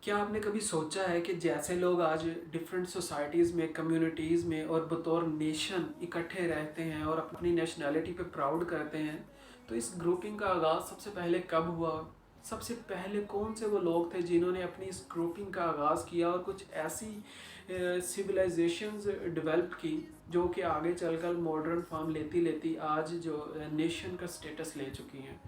क्या आपने कभी सोचा है कि जैसे लोग आज डिफरेंट सोसाइटीज़ में, कम्युनिटीज़ में और बतौर नेशन इकट्ठे रहते हैं और अपनी नेशनैलिटी पे प्राउड करते हैं, तो इस ग्रुपिंग का आगाज़ सबसे पहले कब हुआ? सबसे पहले कौन से वो लोग थे जिन्होंने अपनी इस ग्रुपिंग का आगाज़ किया और कुछ ऐसी सिविलाइजेशंस डेवलप की जो कि आगे चलकर मॉडर्न फॉर्म लेती लेती आज जो नेशन का स्टेटस ले चुकी हैं?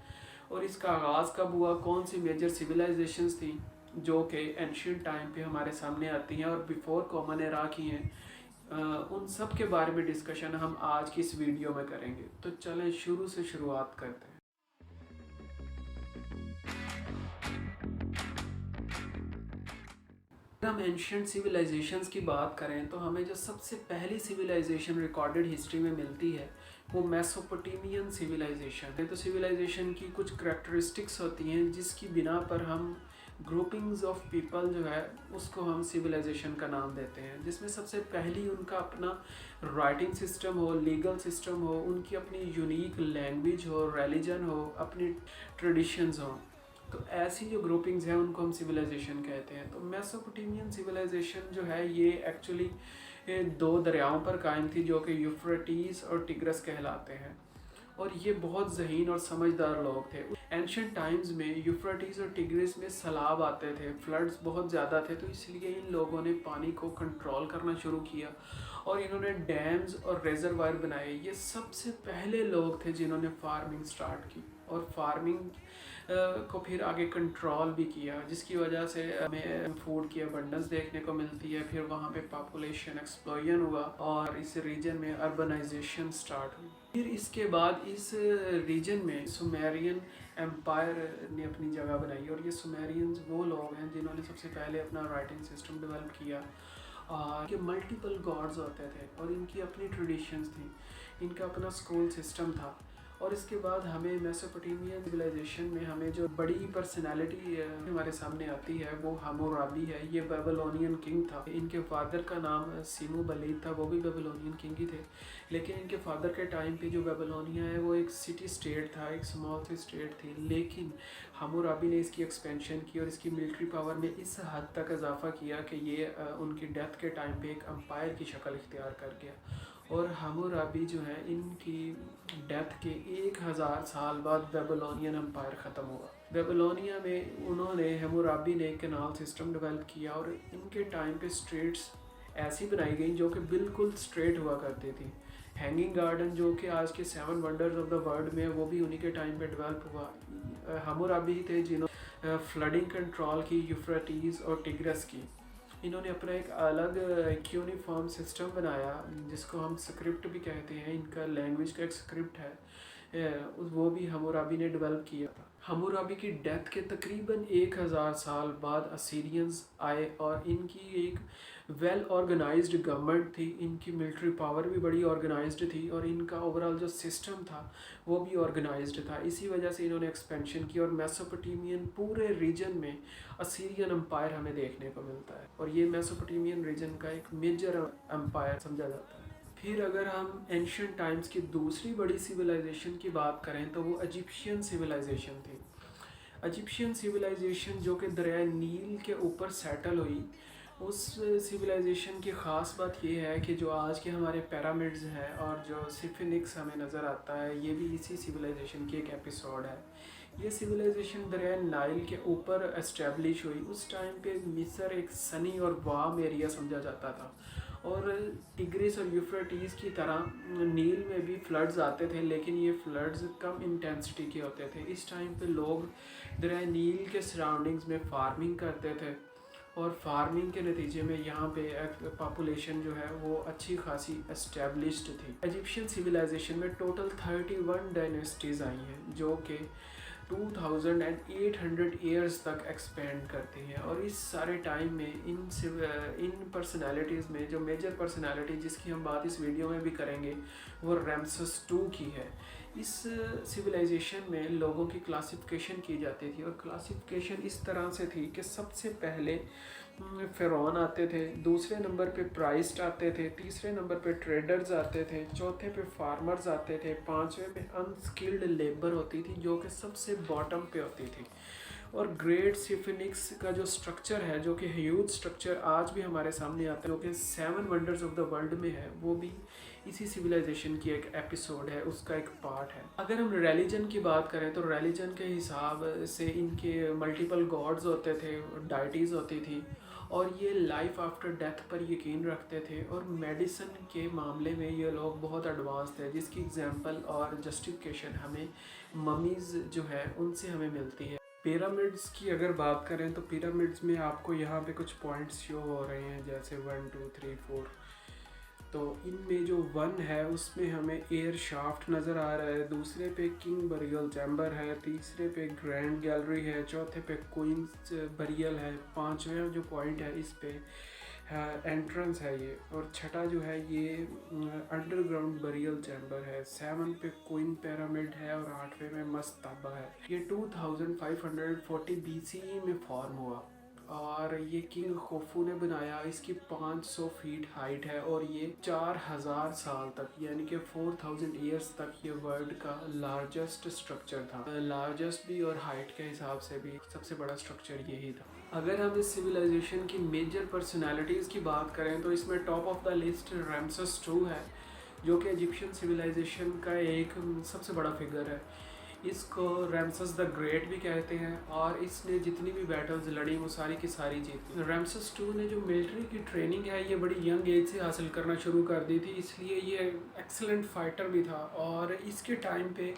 और इसका आगाज़ कब हुआ? कौन सी मेजर सिविलाइजेशंस थी जो कि एंशियंट टाइम पे हमारे सामने आती हैं और बिफोर कॉमन एरा की हैं? उन सब के बारे में डिस्कशन हम आज की इस वीडियो में करेंगे। तो चलें शुरू से शुरुआत करते हैं। अगर हम एंशियंट सिविलाइजेशंस की बात करें तो हमें जो सबसे पहली सिविलाइजेशन रिकॉर्डेड हिस्ट्री में मिलती है वो मेसोपोटामियन सिविलाइजेशन है। तो सिविलाइजेशन की कुछ करेक्टरिस्टिक्स होती हैं जिसकी बिना पर हम ग्रुपिंग्स ऑफ पीपल जो है उसको हम सिविलाइजेशन का नाम देते हैं, जिसमें सबसे पहली उनका अपना राइटिंग सिस्टम हो, लीगल सिस्टम हो, उनकी अपनी यूनिक लैंग्वेज हो, रिलीजन हो, अपनी ट्रेडिशंस हो। तो ऐसी जो ग्रुपिंग्स हैं उनको हम सिविलाइजेशन कहते हैं। तो मेसोपोटामियन सिविलाइजेशन जो है ये एक्चुअली दो दरियाओं पर कायम थी जो कि यूफ्रेटीज और टिग्रस कहलाते हैं, और ये बहुत ज़हीन और समझदार लोग थे। एंशियंट टाइम्स में यूफ्रेटीज और टिग्रिस में सैलाब आते थे, फ्लड्स बहुत ज़्यादा थे, तो इसलिए इन लोगों ने पानी को कंट्रोल करना शुरू किया और इन्होंने डैम्स और रिजर्वायर बनाए। ये सबसे पहले लोग थे जिन्होंने फार्मिंग स्टार्ट की और फार्मिंग को फिर आगे कंट्रोल भी किया, जिसकी वजह से हमें फूड की अबंडेंस देखने को मिलती है। फिर वहाँ पे पॉपुलेशन एक्सप्लोजन हुआ और इस रीजन में अर्बनाइजेशन स्टार्ट हुई। फिर इसके बाद इस रीजन में सुमेरियन एम्पायर ने अपनी जगह बनाई, और ये सुमेरियंस वो लोग हैं जिन्होंने सबसे पहले अपना राइटिंग सिस्टम डेवलप किया। कि मल्टीपल गॉड्स होते थे और इनकी अपनी ट्रेडिशंस थी, इनका अपना स्कूल सिस्टम था। और इसके बाद हमें मेसोपोटामियन सिविलाइजेशन में हमें जो बड़ी पर्सनालिटी हमारे सामने आती है वो हम्मुराबी है। ये बेबीलोनियन किंग था। इनके फादर का नाम सीमू बलीद था, वो भी बेबीलोनियन किंग ही थे। लेकिन इनके फादर के टाइम पे जो बेबीलोनिया है वो एक सिटी स्टेट था, एक स्मॉल सी स्टेट थी। लेकिन हम्मुराबी ने इसकी एक्सपेंशन की और इसकी मिलिट्री पावर में इस हद तक इजाफा किया कि ये उनकी डेथ के टाइम पे एक अम्पायर की शक्ल इख्तियार कर गया। और हम्मुराबी जो है इनकी डेथ के 1000 साल बाद बेबीलोनियन एम्पायर ख़त्म हुआ। बेबीलोनिया में उन्होंने हम्मुराबी ने कैनाल सिस्टम डेवलप किया और इनके टाइम पे स्ट्रीट्स ऐसी बनाई गई जो कि बिल्कुल स्ट्रेट हुआ करती थी। हैंगिंग गार्डन जो कि आज के 7 वंडर्स ऑफ द वर्ल्ड में वो भी उन्हीं के टाइम पे डेवलप हुआ। हम्मुराबी थे जिन्होंने फ्लडिंग कंट्रोल की यूफ्रेटीज़ और टिग्रस की। इन्होंने अपना एक अलग यूनिफॉर्म सिस्टम बनाया जिसको हम स्क्रिप्ट भी कहते हैं। इनका लैंग्वेज का एक स्क्रिप्ट है, वो भी हम्मुराबी ने डेवलप किया था। हम्मुराबी की डेथ के तकरीबन 1000 साल बाद असीरियंस आए और इनकी एक वेल ऑर्गेनाइज्ड गवर्नमेंट थी। इनकी मिलिट्री पावर भी बड़ी ऑर्गेनाइज्ड थी और इनका ओवरऑल जो सिस्टम था वो भी ऑर्गेनाइज्ड था। इसी वजह से इन्होंने एक्सपेंशन की और मेसोपोटामियन पूरे रीजन में असीरियन एम्पायर हमें देखने को मिलता है, और ये मेसोपोटामियन रीजन का एक मेजर एम्पायर समझा जाता है। फिर अगर हम एंशियंट टाइम्स की दूसरी बड़ी सिविलाइजेशन की बात करें तो वो इजिप्शियन सिविलाइजेशन थी। इजिप्शियन सिविलाइजेशन जो कि दरिया नील के ऊपर सेटल हुई, उस सिविलाइजेशन की ख़ास बात ये है कि जो आज के हमारे पिरामिड्स हैं और जो सिफिनिक्स हमें नज़र आता है ये भी इसी सिविलाइजेशन की एक एपिसोड है। ये सिविलाइजेशन दरिया नाइल के ऊपर एस्टेब्लिश हुई। उस टाइम पे मिस्र एक सनी और वार्म एरिया समझा जाता था, और टिग्रिस और यूफ्रेटीज़ की तरह नील में भी फ्लड्स आते थे, लेकिन ये फ्लड्स कम इंटेंसिटी के होते थे। इस टाइम पे लोग दरिया नील के सराउंडिंग्स में फार्मिंग करते थे और फार्मिंग के नतीजे में यहाँ पे पॉपुलेशन जो है वो अच्छी खासी एस्टेब्लिश्ड थी। इजिप्शियन सिविलाइजेशन में टोटल 31 डायनेस्टीज़ आई हैं जो कि 2800 ईयर्स तक एक्सपेंड करती हैं। और इस सारे टाइम में इन पर्सनालिटीज़ में जो मेजर पर्सनालिटी जिसकी हम बात इस वीडियो में भी करेंगे वो रैमसेस II की है। इस सिविलाइजेशन में लोगों की क्लासिफिकेशन की जाती थी, और क्लासिफिकेशन इस तरह से थी कि सबसे पहले फ़िरौन आते थे, दूसरे नंबर पे प्राइस्ट आते थे, तीसरे नंबर पे ट्रेडर्स आते थे, चौथे पे फार्मर्स आते थे, पांचवें पे अनस्किल्ड लेबर होती थी जो कि सबसे बॉटम पे होती थी, और ग्रेट सिफिनिक्स का जो स्ट्रक्चर है, जो कि ह्यूज स्ट्रक्चर आज भी हमारे सामने आता है, जो कि 7 वंडर्स ऑफ द वर्ल्ड में है, वो भी इसी सिविलाइजेशन की एक एपिसोड है, उसका एक पार्ट है। अगर हम रिलीजन की बात करें तो रिलीजन के हिसाब से इनके मल्टीपल गॉड्स होते थे, डाइटीज़ होती थी, और ये लाइफ आफ्टर डेथ पर यकीन रखते थे। और मेडिसिन के मामले में ये लोग बहुत एडवांस थे, जिसकी एग्जांपल और जस्टिफिकेशन हमें ममीज़ जो है उनसे हमें मिलती है। पिरामिड्स की अगर बात करें तो पिरामिड्स में आपको यहाँ पे कुछ पॉइंट्स शो हो रहे हैं, जैसे 1 2 3 4। तो इनमें जो 1 है उसमें हमें एयर शाफ्ट नज़र आ रहा है, दूसरे पे किंग बरियल चैम्बर है, तीसरे पे ग्रैंड गैलरी है, चौथे पे क्वींस बरियल है, पांचवें जो पॉइंट है इस पे एंट्रेंस है ये, और छठा जो है ये अंडरग्राउंड बरियल चैम्बर है, 7 पे क्वीन पिरामिड है, और 8वें में मस्तबा है। ये 2540 BCE में फॉर्म हुआ और ये किंग खोफू ने बनाया। इसकी 500 फीट हाइट है और ये 4000 साल तक यानी कि 4000 ईयर्स तक ये वर्ल्ड का लार्जेस्ट स्ट्रक्चर था। लार्जेस्ट भी और हाइट के हिसाब से भी सबसे बड़ा स्ट्रक्चर यही था। अगर हम इस सिविलाइजेशन की मेजर पर्सनालिटीज़ की बात करें तो इसमें top of the list Ramses II है, जो कि इजिप्शियन सिविलाइजेशन का एक सबसे बड़ा फिगर है। इसको रामसेस द ग्रेट भी कहते हैं और इसने जितनी भी बैटल्स लड़ी वो सारी की सारी जीती। रामसेस II ने जो मिलिट्री की ट्रेनिंग है ये बड़ी यंग एज से हासिल करना शुरू कर दी थी, इसलिए ये एक्सीलेंट फाइटर भी था। और इसके टाइम पे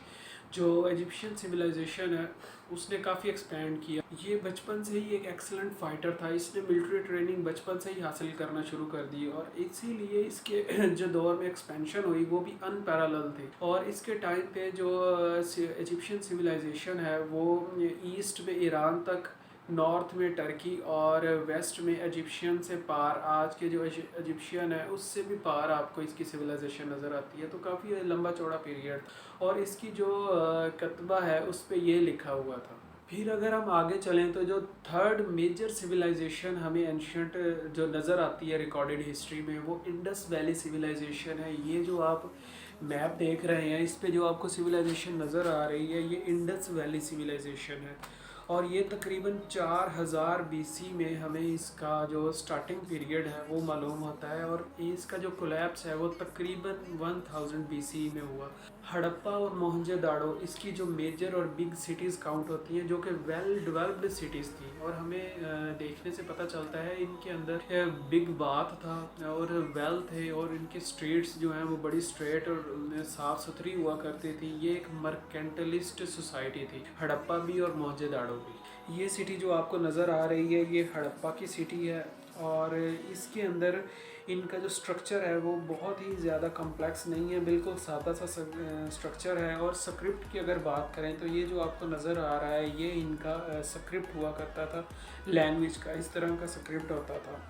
जो इजिप्शियन सिविलाइजेशन है उसने काफ़ी एक्सपैंड किया। ये बचपन से ही एक एक्सीलेंट फाइटर था, इसने मिलिट्री ट्रेनिंग बचपन से ही हासिल करना शुरू कर दी और इसीलिए इसके जो दौर में एक्सपेंशन हुई वो भी अनपैरेलल थे। और इसके टाइम पे जो इजिप्शियन सिविलाइजेशन है वो ईस्ट में ईरान तक, नॉर्थ में टर्की और वेस्ट में इजिप्शियन से पार, आज के जो इजिप्शियन है उससे भी पार आपको इसकी सिविलाइजेशन नज़र आती है। तो काफ़ी लंबा चौड़ा पीरियड, और इसकी जो कतबा है उस पर ये लिखा हुआ था। फिर अगर हम आगे चलें तो जो थर्ड मेजर सिविलाइजेशन हमें एंशियंट जो नज़र आती है रिकॉर्डेड हिस्ट्री में वो इंडस वैली सिविलाइजेशन है। ये जो आप मैप देख रहे हैं इस पे जो आपको सिविलाइजेशन नज़र आ रही है ये इंडस वैली सिविलाइजेशन है, और ये तकरीबन 4000 BC में हमें इसका जो स्टार्टिंग पीरियड है वो मालूम होता है, और इसका जो कोलैप्स है वो तकरीबन 1000 BC में हुआ। हड़प्पा और मोहनजोदाड़ो इसकी जो मेजर और बिग सिटीज़ काउंट होती हैं, जो कि वेल डेवलप्ड सिटीज़ थी, और हमें देखने से पता चलता है इनके अंदर बिग बाथ था और वेल थे, और इनके स्ट्रीट्स जो हैं वो बड़ी स्ट्रेट और साफ़ सुथरी हुआ करती थी। ये एक मर्केंटलिस्ट सोसाइटी थी, हड़प्पा भी और मोहनजोदाड़ो भी। ये सिटी जो आपको नज़र आ रही है ये हड़प्पा की सिटी है, और इसके अंदर इनका जो स्ट्रक्चर है वो बहुत ही ज़्यादा कॉम्प्लेक्स नहीं है, बिल्कुल सादा सा स्ट्रक्चर है। और स्क्रिप्ट की अगर बात करें तो ये जो आपको नज़र आ रहा है ये इनका स्क्रिप्ट हुआ करता था, लैंग्वेज का इस तरह का स्क्रिप्ट होता था।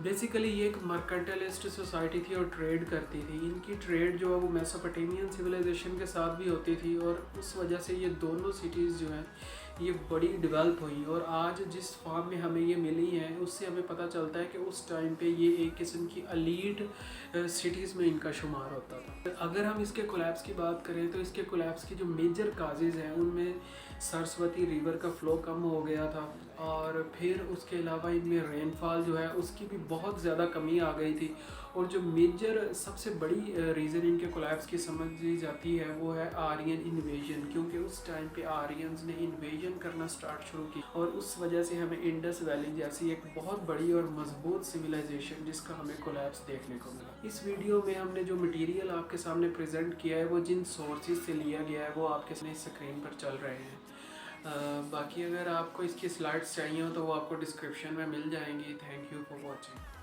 बेसिकली ये एक मर्केंटाइलिस्ट सोसाइटी थी और ट्रेड करती थी। इनकी ट्रेड जो है वो मेसोपोटामियन सिविलाइजेशन के साथ भी होती थी, और उस वजह से ये दोनों सिटीज़ जो हैं ये बड़ी डेवलप हुई, और आज जिस फॉर्म में हमें ये मिली हैं उससे हमें पता चलता है कि उस टाइम पे ये एक किस्म की एलीट सिटीज़ में इनका शुमार होता था। अगर हम इसके कोलैप्स की बात करें तो इसके कोलैप्स की जो मेजर काजेज़ हैं उनमें सरस्वती रिवर का फ़्लो कम हो गया था, और फिर उसके अलावा इनमें रेनफॉल जो है उसकी भी बहुत ज़्यादा कमी आ गई थी। और जो मेजर सबसे बड़ी रीज़न इनके कोलैप्स की समझी जाती है वो है आर्यन इन्वेजन, क्योंकि उस टाइम पे आर्यंस ने इन्वेजन करना स्टार्ट शुरू की, और उस वजह से हमें इंडस वैली जैसी एक बहुत बड़ी और मजबूत सिविलाइजेशन जिसका हमें कोलैप्स देखने को मिला। इस वीडियो में हमने जो मटेरियल आपके सामने प्रेजेंट किया है वो जिन सोर्सेज से लिया गया है वो आपके सामने स्क्रीन पर चल रहे हैं। बाकी अगर आपको इसकी स्लाइड्स चाहिए हो तो वो आपको डिस्क्रिप्शन में मिल जाएंगी। Thank you for watching.